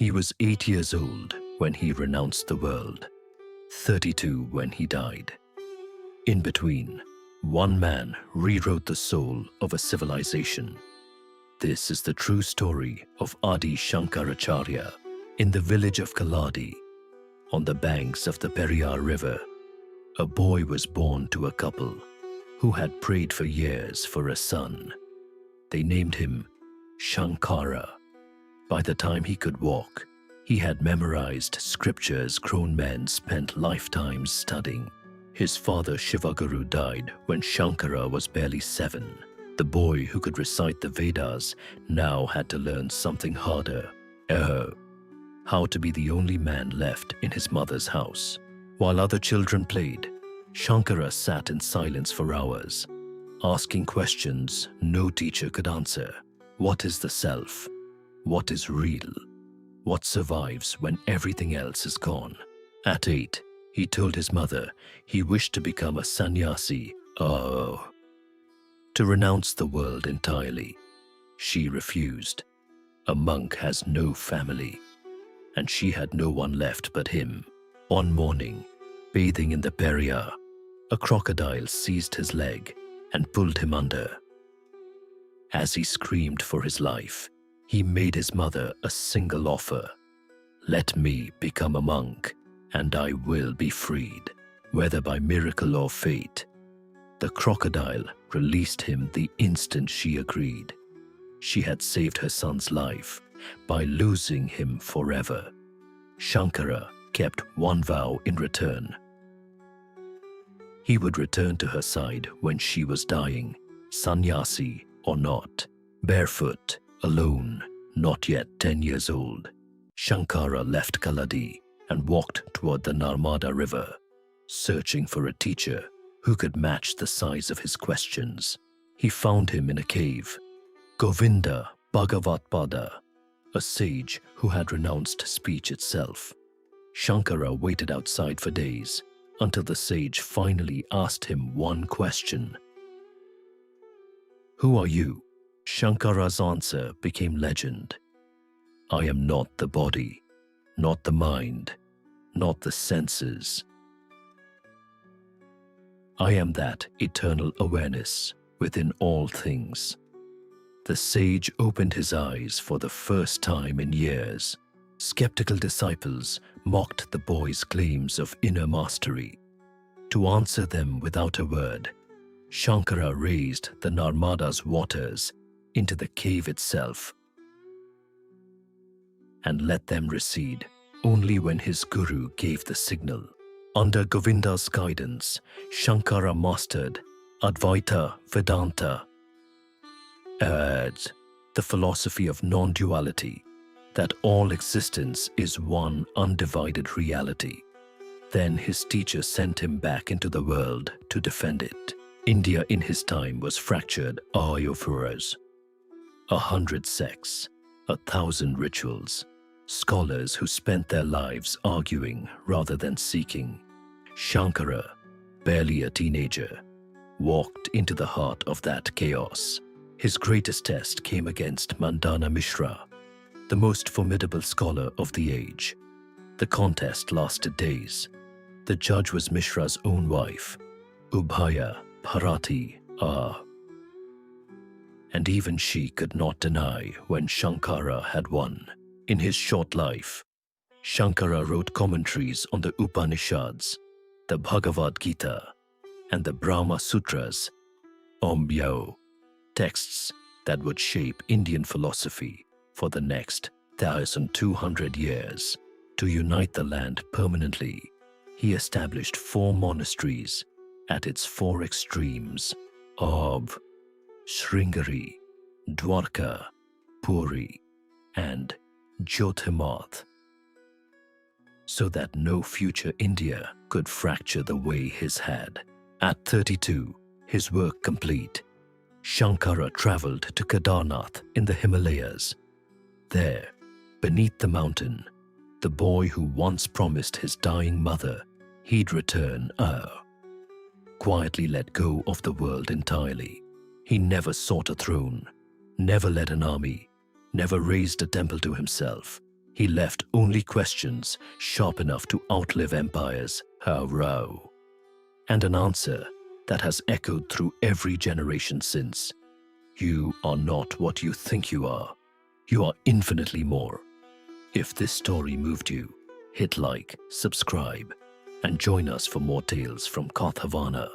He was 8 years old when he renounced the world, 32 when he died. In between, one man rewrote the soul of a civilization. This is the true story of Adi Shankaracharya in the village of Kalady, on the banks of the Periyar River. A boy was born to a couple who had prayed for years for a son. They named him Shankara. By the time he could walk, he had memorized scriptures grown men spent lifetimes studying. His father Shivaguru died when Shankara was barely 7. The boy who could recite the Vedas now had to learn something harder. How to be the only man left in his mother's house. While other children played, Shankara sat in silence for hours, asking questions no teacher could answer. What is the self? What is real? What survives when everything else is gone? At 8, he told his mother he wished to become a sannyasi, to renounce the world entirely. She refused. A monk has no family, and she had no one left but him. One morning, bathing in the Periyar, a crocodile seized his leg and pulled him under. As he screamed for his life, he made his mother a single offer. Let me become a monk, and I will be freed, whether by miracle or fate. The crocodile released him the instant she agreed. She had saved her son's life by losing him forever. Shankara kept one vow in return. He would return to her side when she was dying, sannyasi or not, barefoot, alone, not yet 10 years old. Shankara left Kalady and walked toward the Narmada River, searching for a teacher who could match the size of his questions. He found him in a cave. Govinda Bhagavatpada, a sage who had renounced speech itself. Shankara waited outside for days until the sage finally asked him one question. Who are you? Shankara's answer became legend. I am not the body, not the mind, not the senses. I am that eternal awareness within all things. The sage opened his eyes for the first time in years. Skeptical disciples mocked the boy's claims of inner mastery. To answer them without a word, Shankara raised the Narmada's waters into the cave itself and let them recede only when his guru gave the signal. Under Govinda's guidance, Shankara mastered Advaita Vedanta, the philosophy of non-duality, that all existence is one undivided reality. Then his teacher sent him back into the world to defend it. India in his time was fractured ayurvedas. 100 sects, 1,000 rituals, scholars who spent their lives arguing rather than seeking. Shankara, barely a teenager, walked into the heart of that chaos. His greatest test came against Mandana Mishra, the most formidable scholar of the age. The contest lasted days. The judge was Mishra's own wife, Ubhaya Bharati and even she could not deny when Shankara had won. In his short life, Shankara wrote commentaries on the Upanishads, the Bhagavad Gita, and the Brahma Sutras, texts that would shape Indian philosophy for the next 1,200 years. To unite the land permanently, he established 4 monasteries at its 4 extremes of Sringeri, Dwarka, Puri, and Jyotirmath, so that no future India could fracture the way his had. At 32, his work complete, Shankara traveled to Kedarnath in the Himalayas. There, beneath the mountain, the boy who once promised his dying mother he'd return, quietly let go of the world entirely. He never sought a throne, never led an army, never raised a temple to himself. He left only questions sharp enough to outlive empires, how rao, and an answer that has echoed through every generation since. You are not what you think you are. You are infinitely more. If this story moved you, hit like, subscribe, and join us for more tales from Kathavana.